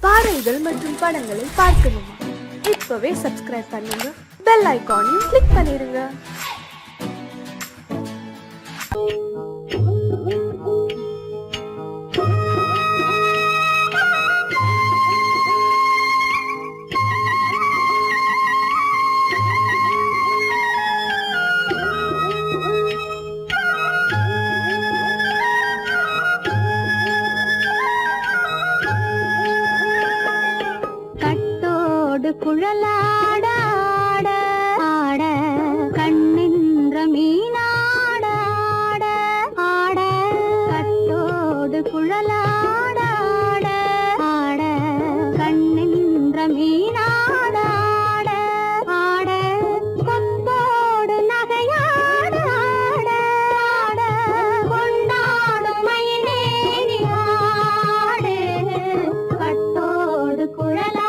பாடல்கள் மற்றும் படங்களை பார்க்கணுமா? இப்பவே சப்ஸ்கிரைப் பண்ணுங்க, பெல் ஐகானையும் கிளிக் பண்ணிருங்க. குழலாட ஆட ஆட கண்ணின்ற மீனாட ஆட ஆட கட்டோடு குழலாட ஆட ஆட கண்ணின்ற மீனாட ஆட ஆட கொம்போடு நகையாட ஆட ஆட கொண்டாடும் மயிலேறி ஆடு கட்டோடு குழலாட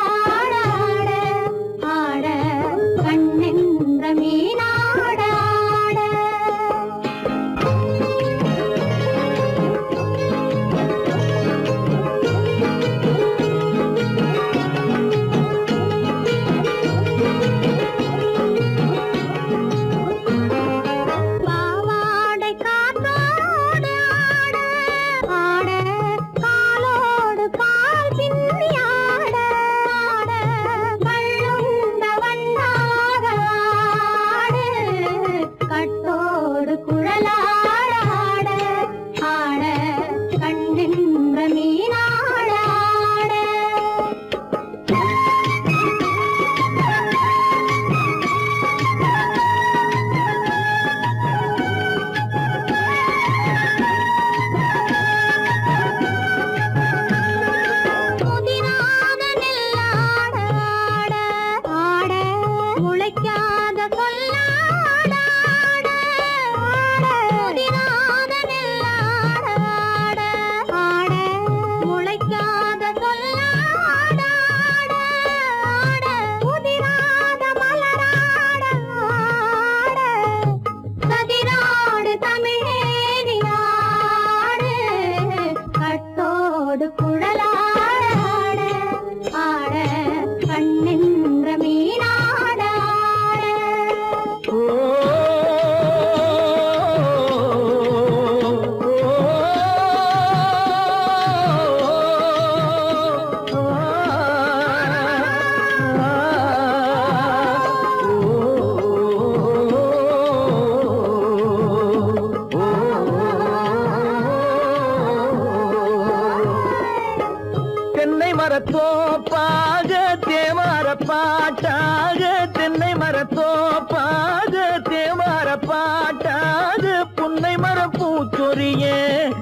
மரத்தோப்பாக தேமார பாட்டாக தென்னை மரத்தோப்பாக தேமார பாட்டாக புன்னை மரப்பூச்சொரிய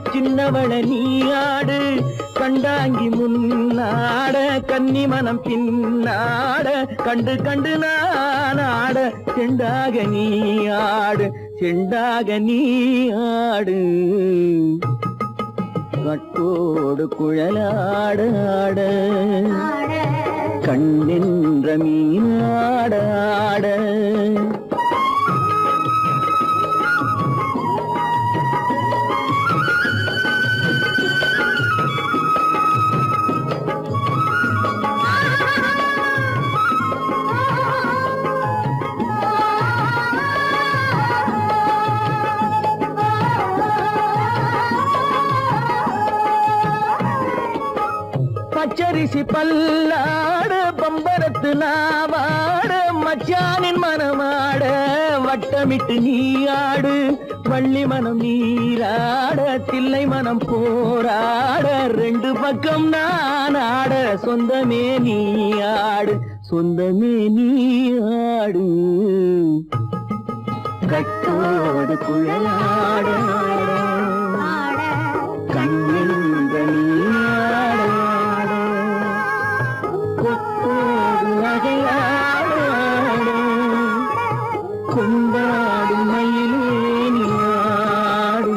சின்னவள நீயாடு கண்டாங்கி முன்னாட கன்னி மனம் பின்னாட கண்டு கண்டு நானாட செண்டாக நீயாடு செண்டாக நீயாடு கட்டோடு குழலாட ஆட கண்ணின்ற மீனாட ஆட பச்சரிசி பல்லாட பம்பரத்து நாவாட மச்சானின் மனமாட வட்டமிட்டு நீயாடு வள்ளி மனம் நீராட தில்லை மனம் போராட ரெண்டு பக்கம் நான் ஆட சொந்தமே நீயாடு சொந்தமே நீயாடு கட்டோடு குழலாட கண்ணின்ற நீயாட கொண்டாடு மயிலே நீயாடு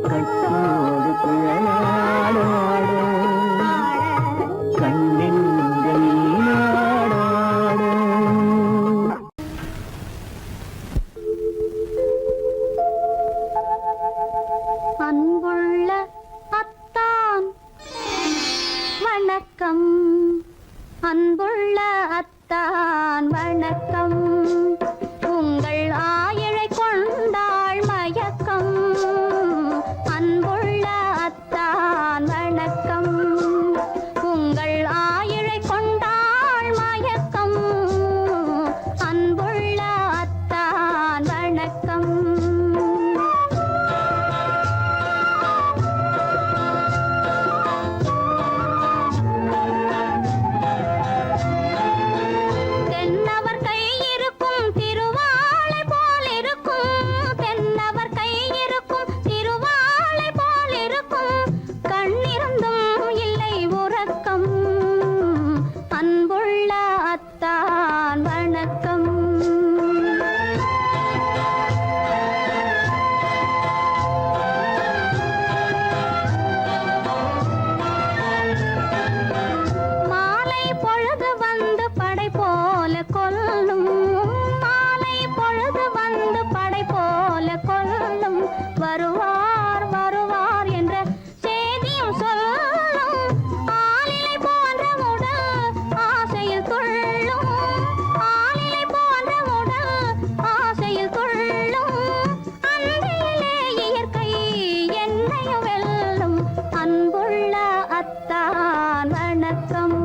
கட்டோடு குழலாட கண்ணின்ற நீயாட வணக்கம் அன்புள்ள அத்தான் வணக்கம் உங்கள் ஆயிழை கொண்டாள் மயக்கம் அன்புள்ள அத்தான் வணக்கம் உங்கள் ஆயிழை கொண்டாள் மயக்கம் அன்புள்ள அத்தான் வணக்கம் தென்னவர் கை இருக்கும் திருவாளை போல் இருக்கும் தென்னவர் கை இருக்கும் திருவாளை போல் இருக்கும் கண்ணிருந்தும் இல்லை உறக்கம் அன்புள்ள அத்தான் வணக்கம் மாலை பொழுது வந்து படை போல கொல்லும் மாலை பொழுது வந்து படை போல கொல்லும் வருவார் வருவார் என்ற செய்தியும் சொல்லும் ஆளிலை போன்ற உடல் ஆசையில் துள்ளும் ஆளிலை போன்ற உடல் ஆசையில் துள்ளும் அன்றையிலே இயற்கை என்னையும் வெல்லும் அன்புள்ள அத்தான் வணக்கம்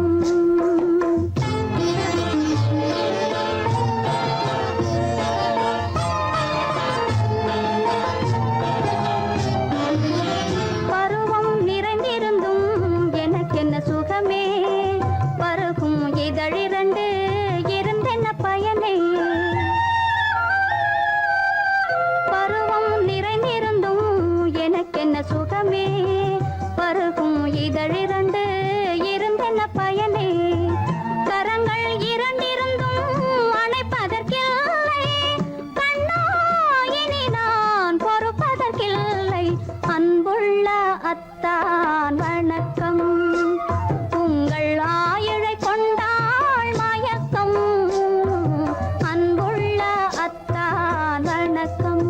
பருவம் நிறைந்திருந்தும் எனக்கென்ன சுகமே பருகும் இதழிரண்டு இருந்தென்ன பயனே பருவம் நிறைந்திருந்தும் எனக்கென்ன சுகமே பருகும் இதழிரண்டு இருந்தென்ன பயனே கரங்கள் இரண்டிருந்தும் அணைப்பதற்கில்லை கண்ணா இனி நான் பொறுப்பதற்கில்லை அன்புள்ள அத்தான் வணக்கம் உங்கள் ஆயிழை கொண்டாள் மயக்கம் அன்புள்ள அத்தான் வணக்கம்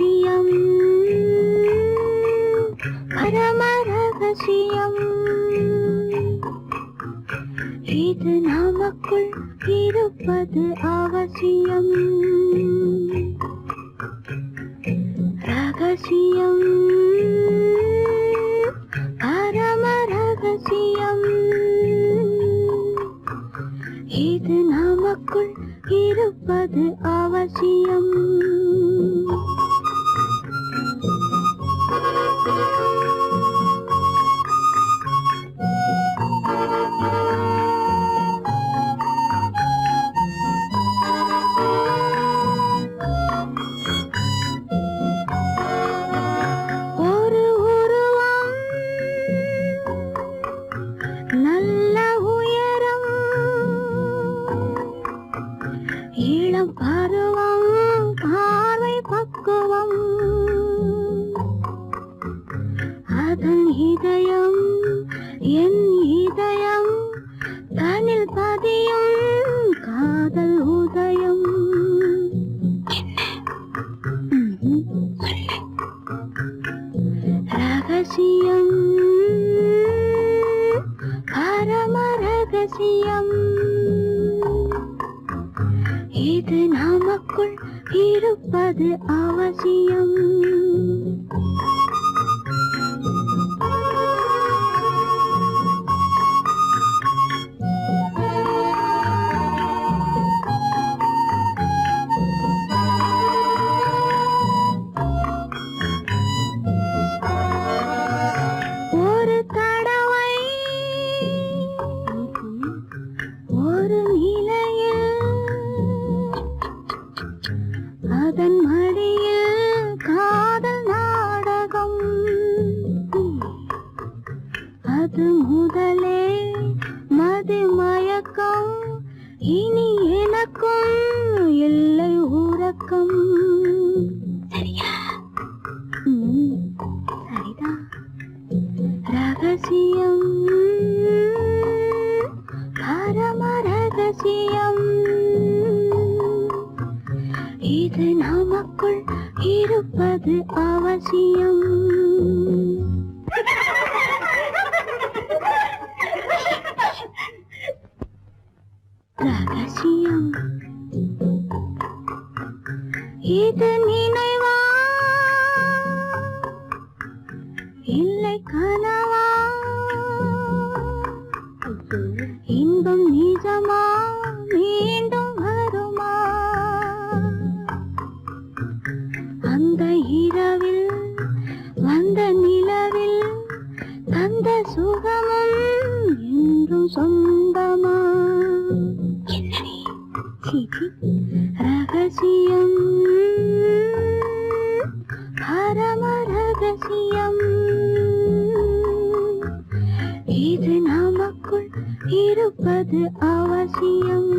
ரகசியம் பரம ரகசியம் இது நமக்குள் இருப்பது அவசியம் ரகசியம் பரம ரகசியம் இது நமக்குள் இருப்பது அவசியம் ஒரு உருவம் நல்ல உயரம் இளம் பருவம் பார்வை பக்குவம் அதன் இதயம் என் இதயம் தனில் பதியும் காதல் உதயம் ரகசியம் பரம ரகசியம் இது நமக்குள் இருப்பது அவசியம் ஒரு தடவை ஒரு நிலையில் அதன் மடியில் காதல் நாடகம் அது முதலே மது மயக்கம் இனி எனக்கும் இல்லை உறக்கம் சரியா சரிதான் ரகசியம் பரம ரகசியம் இது நமக்குள் இருப்பது அவசியம் ரகசியம் இது நினைவா இல்லை கனவா இன்பம் நிஜமா மீண்டும் வருமா அந்த இரவில் வந்த நிலவில் தந்த சுகமும் என்றும் சொந்தமா ரகசியம் பரம ரகசியம் இது நமக்குள் இருப்பது அவசியம்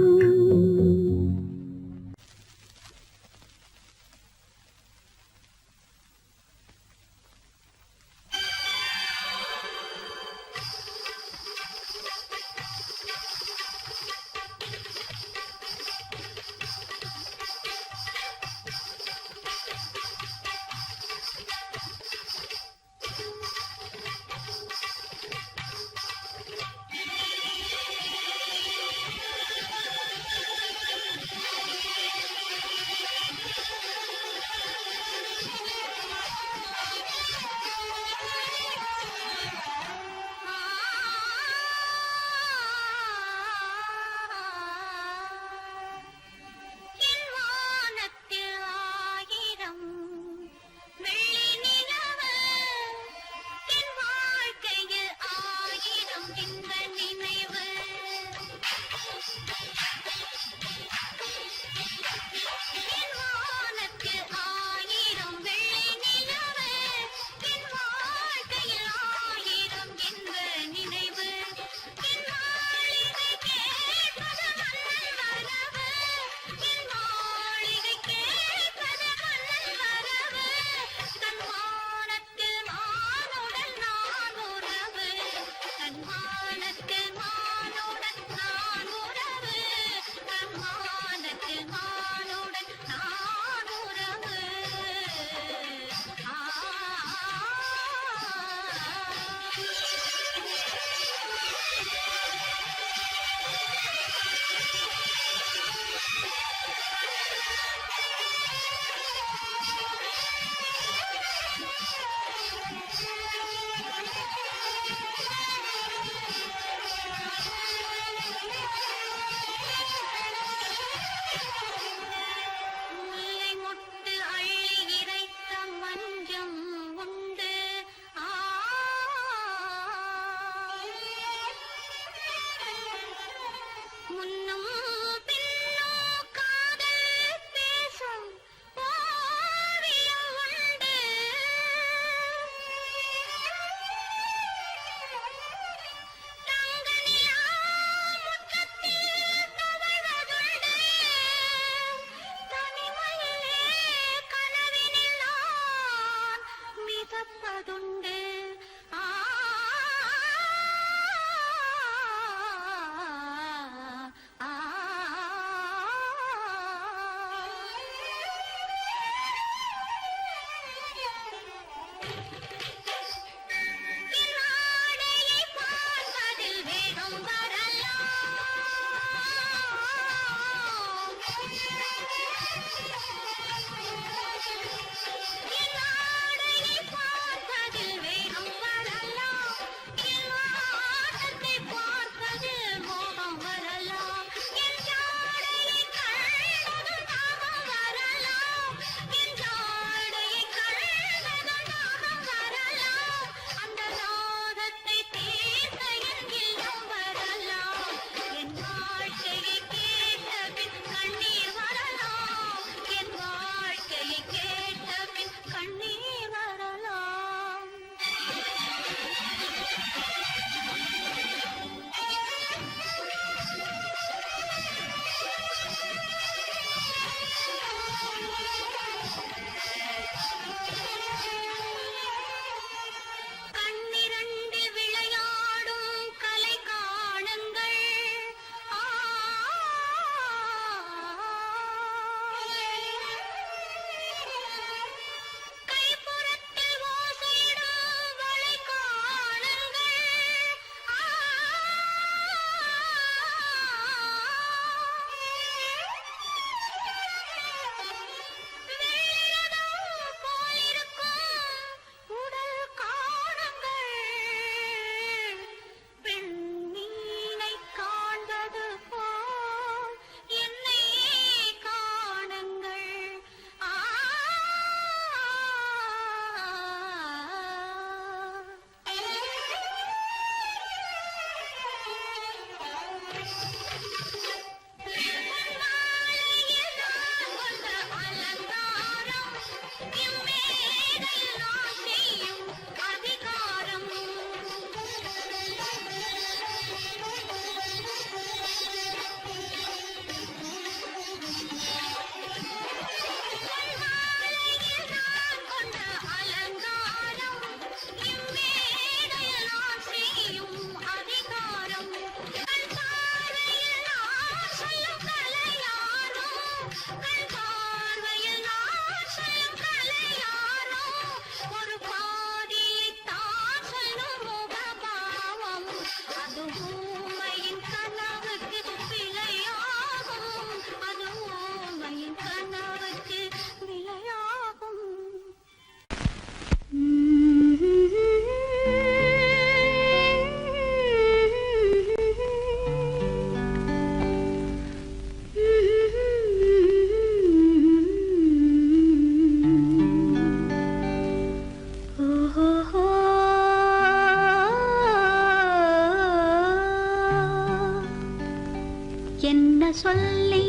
சொல்லி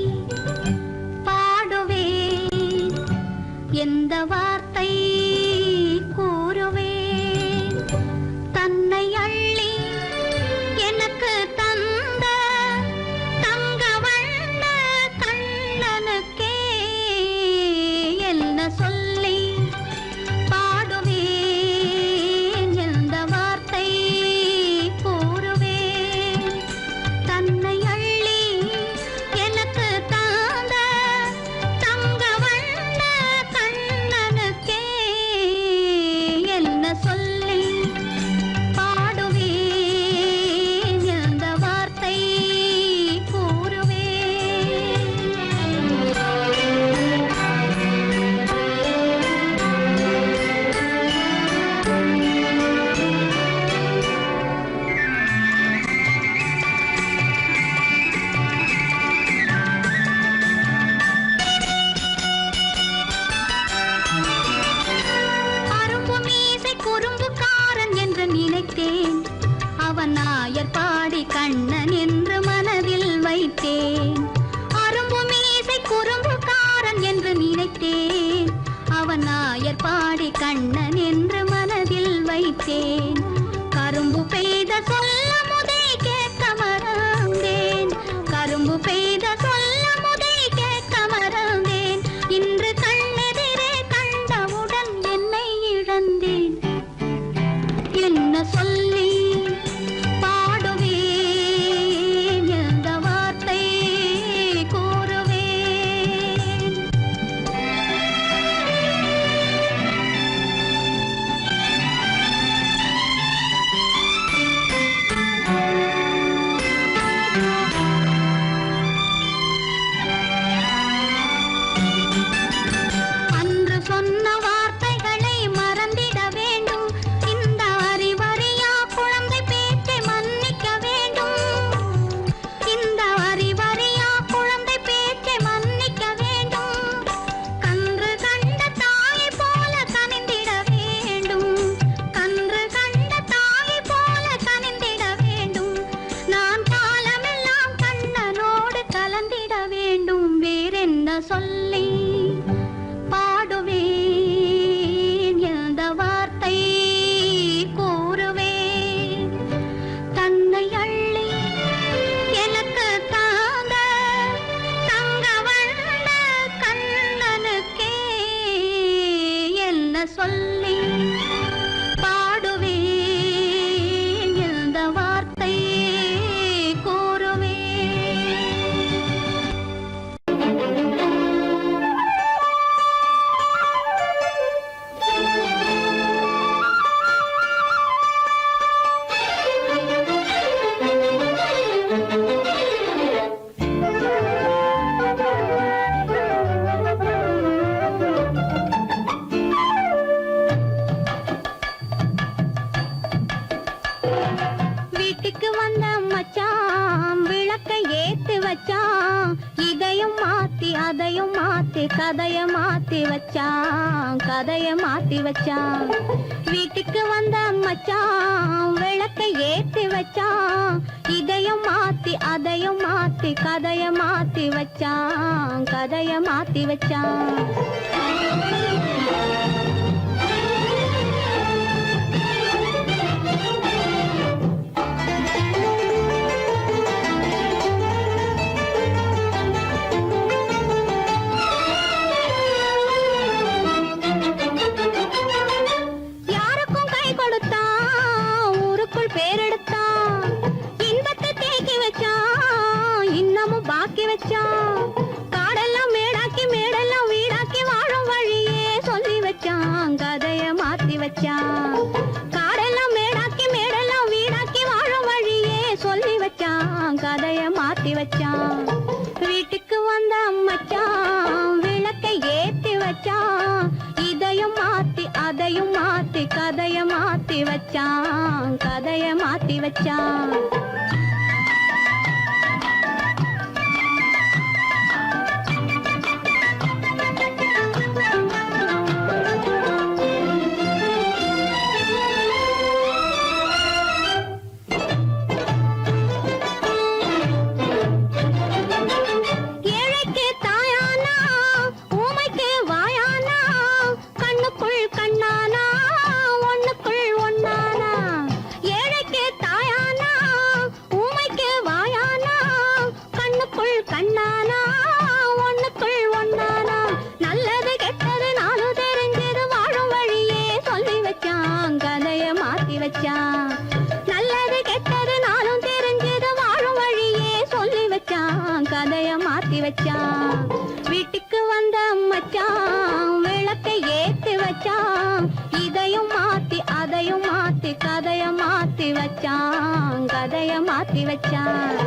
பாடுவேன், எந்த வார்த்தை கூறுவேன். தன்னை அள்ளி எனக்கு தந்த தங்க வண்ண கண்ணனுக்கே என்ன சொல்லி பாடுவேன், எந்த வார்த்தை கூறுவேன். தன்னை அள்ளி எனக்கு தந்த தங்க வண்ண கண்ணனுக்கே சொல்லி பாடுவேன் எந்த வார்த்தை கூறுவேன் தன்னை அள்ளி எனக்கு தாங்க தங்க வண்ண கண்ணனுக்கே என்ன சொல்லி பாடுவேன் எந்த வார்த்தை கூறுவேன் வீட்டுக்கு வந்த மச்சான் விளக்க ஏத்தி வச்சான் இதையும் மாத்தி அதையும் மாத்தி கதைய மாத்தி வச்சான் வீட்டுக்கு வந்த மச்சான் விளக்க ஏத்தி வச்சான் இதையும் மாத்தி அதையும் மாத்தி கதைய மாத்தி வச்சான் யாருக்கும் கை கொடுத்தான் ஊருக்குள் பேரெடுத்தான் இன்பத்தை தேக்கி வச்சான் இன்னமும் பாக்கி வச்சான் காடெல்லாம் மேடாக்கி மேடெல்லாம் வீடாக்கி வாழும் வழியே சொல்லி வச்சான் கதைய மாத்தி வச்சான் காடெல்லாம் மேடாக்கி மேடெல்லாம் வீடாக்கி வாழும் வழியே சொல்லி வச்சான் கதைய மாத்தி வச்சான் வீட்டுக்கு வந்த மச்சான் விளக்கை ஏத்தி வச்சான் இதையும் மாத்தி அதையும் மாத்தி கதைய மாத்தி வச்சான் ஏழைக்கு தாயானா ஊமைக்கு வாயானா கண்ணுக்குள் கண்ணானா ஒண்ணுக்குள் ஒண்ணானா ஏழைக்கு தாயானா ஊமைக்கு வாயானா கண்ணுக்குள் கண்ணானா ஒண்ணுக்குள் ஒண்ணானா நல்லது கெட்டது நானும் தெரிஞ்சது வாழும் வழியே சொல்லி வச்சான் கதைய மாத்தி வச்சான் நல்லது கெட்டது நானும் தெரிஞ்சது வாழும் வழியே சொல்லி வச்சான் கதைய மாத்தி வச்சான் வீட்டுக்கு வந்த மச்சான் விளக்கை ஏத்தி வச்சான் இதையும் மாத்தி அதையும் மாத்தி கதைய மாத்தி வச்சான்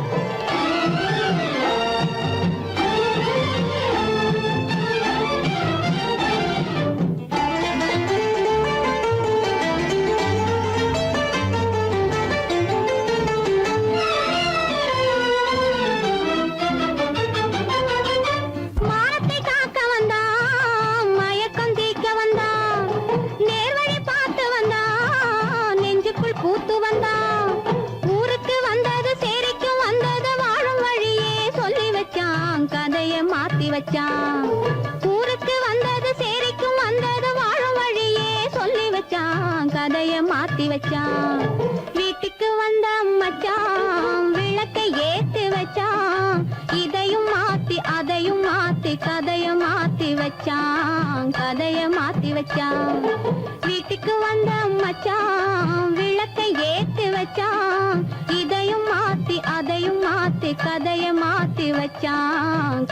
மானத்தை காக்க வந்தான் மயக்கம் தீக்க வந்தான் நேர்வழி பார்த்து வந்தான் நெஞ்சுக்குள் பூத்து வந்தான் ஊருக்கு வந்தது சேரிக்கு வந்தது வாழும் வழியே சொல்லி வச்சான் கதைய மாத்தி வச்சான் ஊருக்கு வந்தது சேரிக்கும் வந்தது வாழும் வழியே சொல்லி வச்சான் கதைய மாத்தி வச்சான் வீட்டுக்கு வந்த மச்சான் விளக்கை ஏத்தி வச்சான் இதையும் மாத்தி அதையும் மாத்தி கதைய மாத்தி வச்சான் வீட்டுக்கு வந்த மச்சான் விளக்கை ஏத்தி வச்சான் இதையும் மாத்தி அதையும் மாத்தி கதைய மாத்தி வச்சான்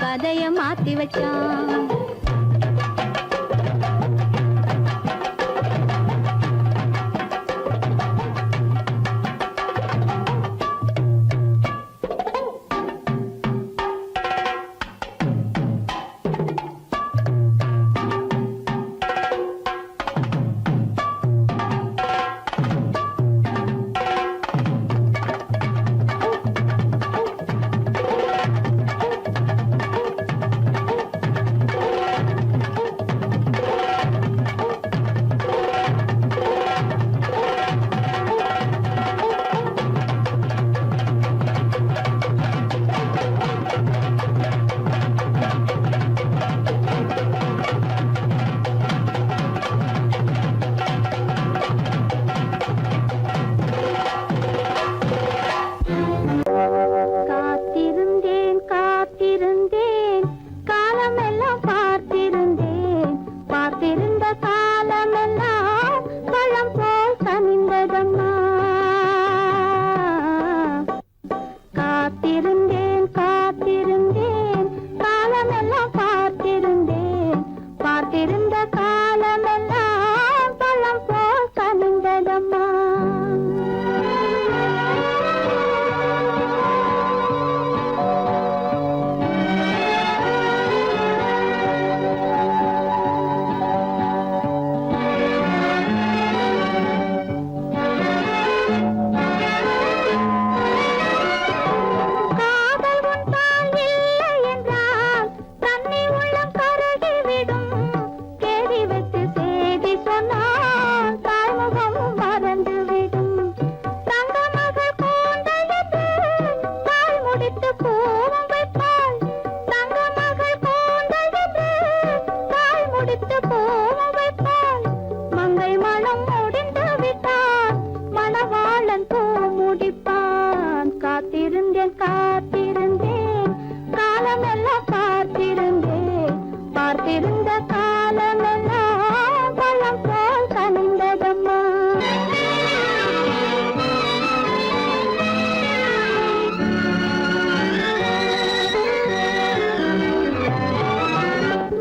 வந்த காலமெல்லாம் பழம் போல் கனிந்ததம்மா.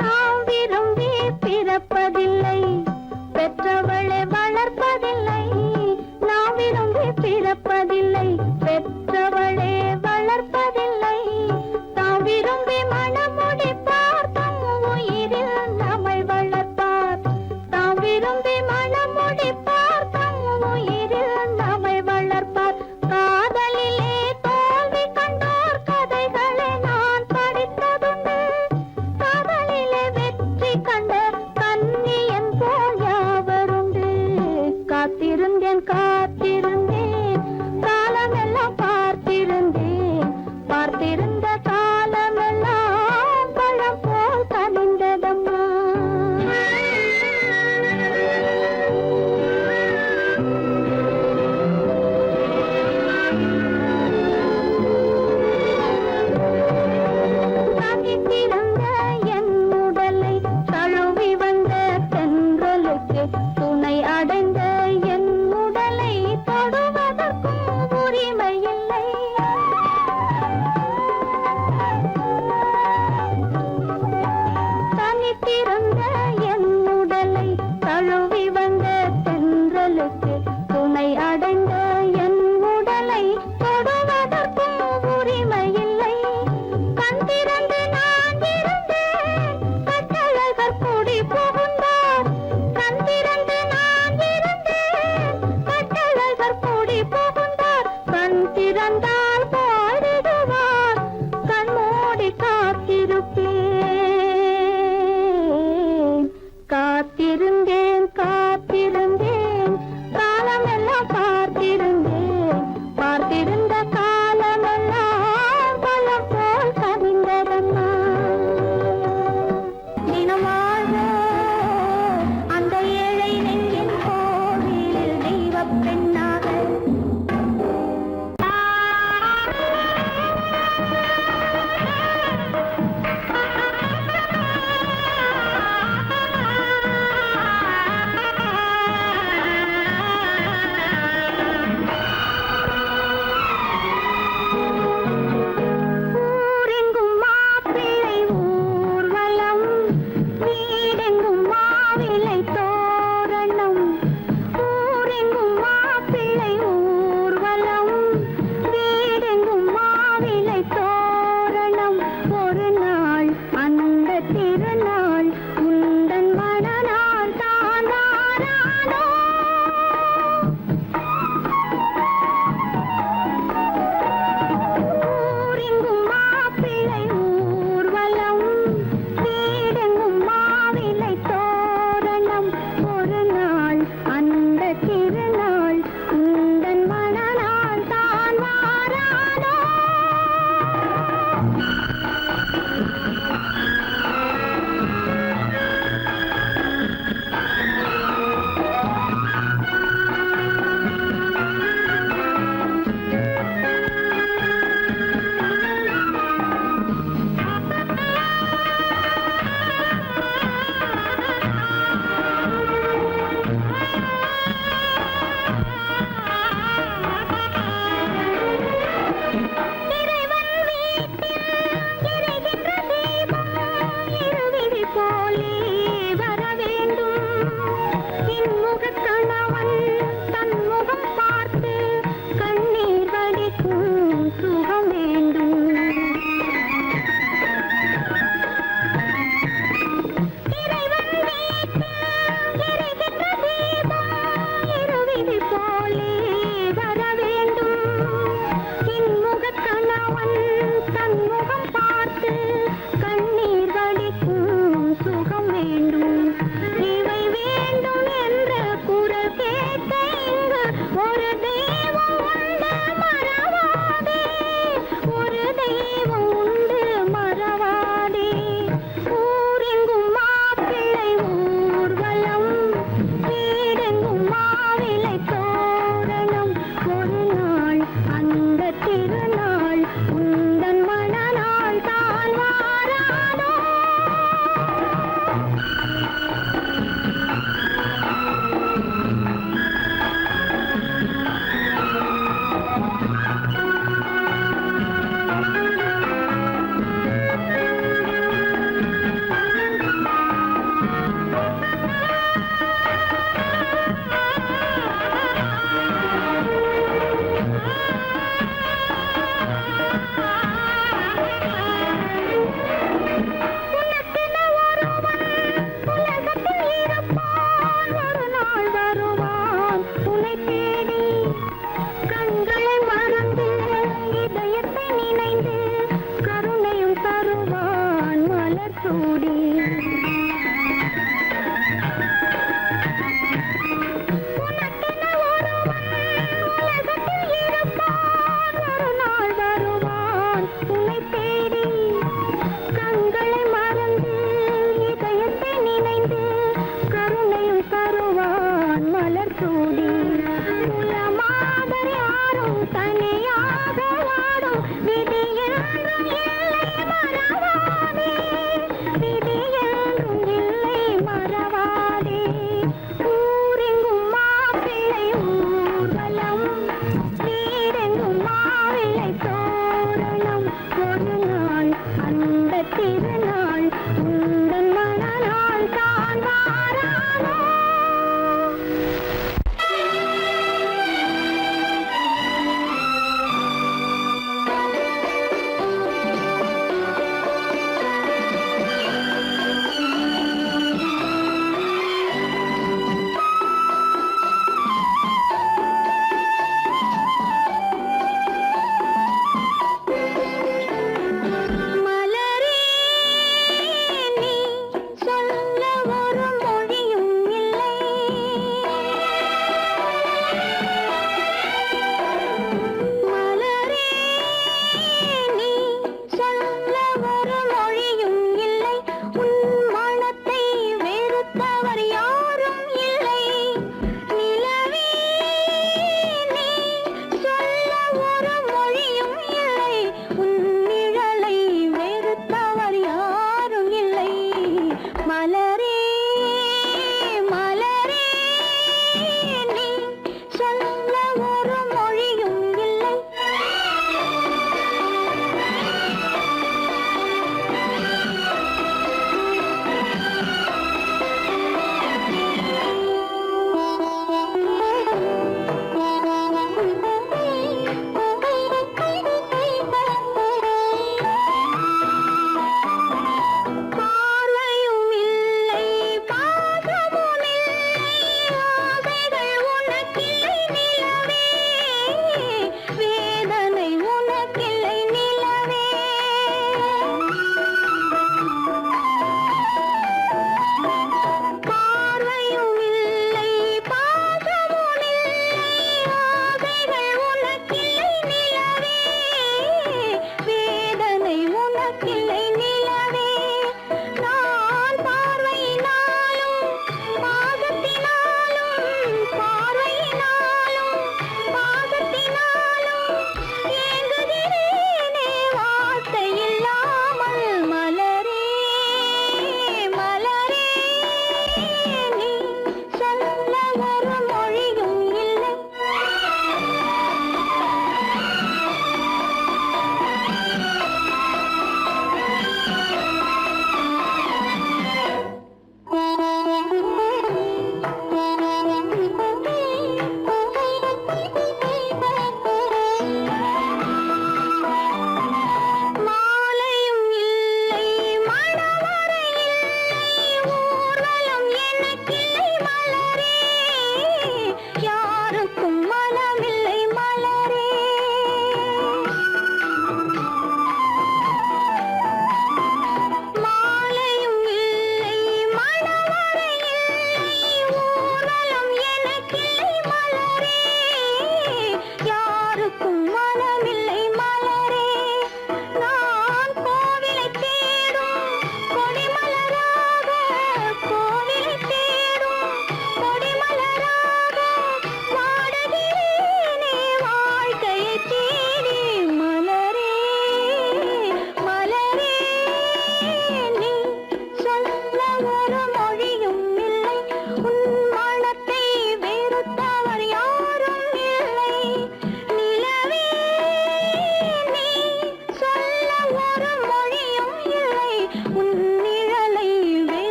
நாம் விரும்பி பிறப்பதில்லை, பெற்றவளை வளர்ப்பதில்லை. நாம் விரும்பி பிறப்பதில்லை, பெற்றவளே வளர்ப்பதில்லை. தாம் விரும்பி மனமுடி பார்த்தும் உயிரில் நம்மை வளர்ப்பதில்லை.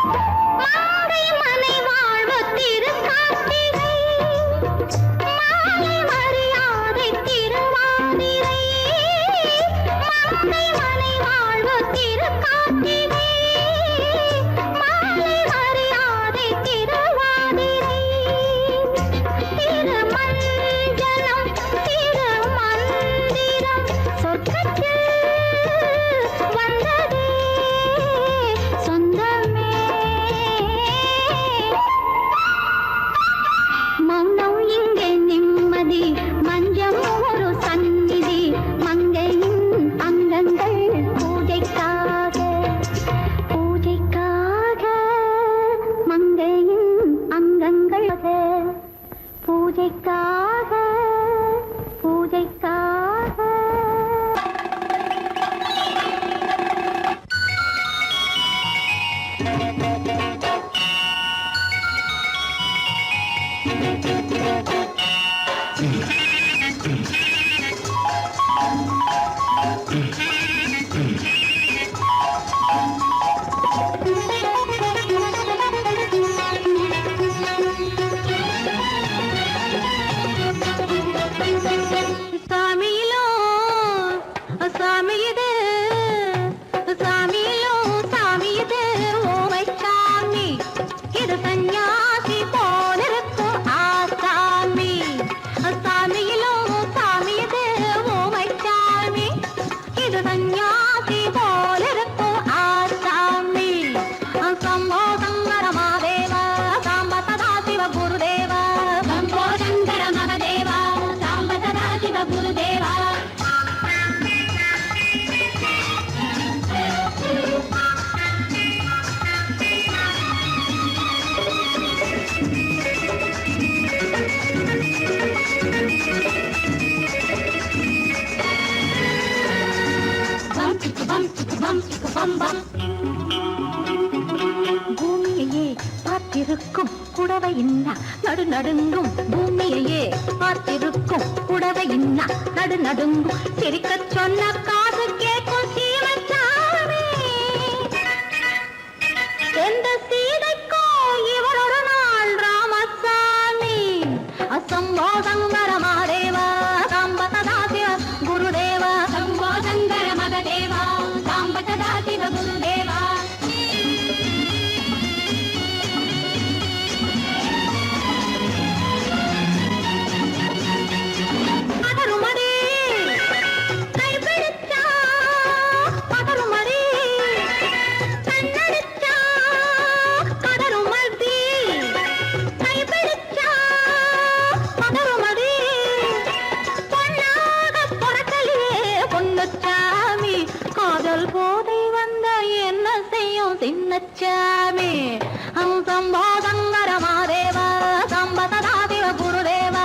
மாலை மனை வாழ்வு திருக்கார்த்திகை மாலை மரியாதை திருவாதிரை மாலை மனை வாழ்வு திருக்கார்த்திகை மாலை மரியாதை திருவாதிரை திருமஞ்சனம் திருமந்திரம் சொர்க்கத்தில் வந்ததே சொந்தமே மௌனம் இங்கே நிம்மதி மஞ்சம் ஒரு சந்நிதி மங்கையின் அங்கங்கள் பூஜைக்காக பூஜைக்காக மங்கையின் அங்கங்கள் பூஜைக்காக பூஜைக்காக சாமியிலோ சாமி இது சாமியிலோ சாமி இது ஓமை சாமி இது சந்நியாசி போலிருக்கும் ஆசாமி சாமியிலோ சாமி இது ஓமை சாமி இது சந்நியாசி போலிருக்கும் ஆசாமி சம்போ சங்கர மகாதேவ சாம்ப சதா சிவ குருதேவ சம்போ சங்கர மகாதேவ சாம்ப சதா சிவ குருதேவ பூமியையே பார்த்திருக்கும் புடவை இன்னா நடு நடுங்கும் பூமியையே பார்த்திருக்கும் புடவை இன்னா நடு நடுங்கும் சிரிக்கச் சொன்ன காது கேட்கும் சீமச்சாமி எந்த சீதைக்கோ இவர் ஒரு நாள் ராமசாமி அசம்போ சங்கர மகாதேவ சாம்ப சதா சிவ குருதேவ சம்போ சங்கர மகதேவ சாம்ப சதா சிவ குருதேவ பதறுமடி கைப்பிடிச்சா பதறுமடி கண்ணடிச்சா பதறுமடி கைப்பிடிச்சா பதறுமடி பொன்னாக பொறக்கலையே பொன்னுச்சாமி காதல் போதை வந்த என்ன செய்யும் சின்னச்சாமி சம்போ சங்கர மகாதேவ சாம்ப சதா சிவ குருதேவ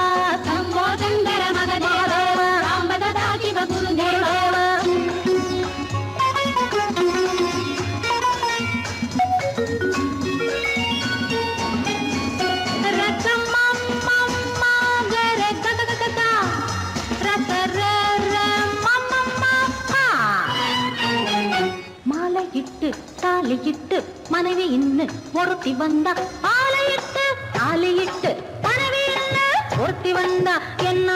சம்போ சங்கர மகதேவ சாம்ப சதா சிவ குருதேவ மாலையிட்டு தாலியிட்டு மனைவி இன்னு ஒருத்தி வந்தா ஆலையிட்டு தாலியிட்டு மனைவி இன்னு ஒருத்தி வந்தா என்ன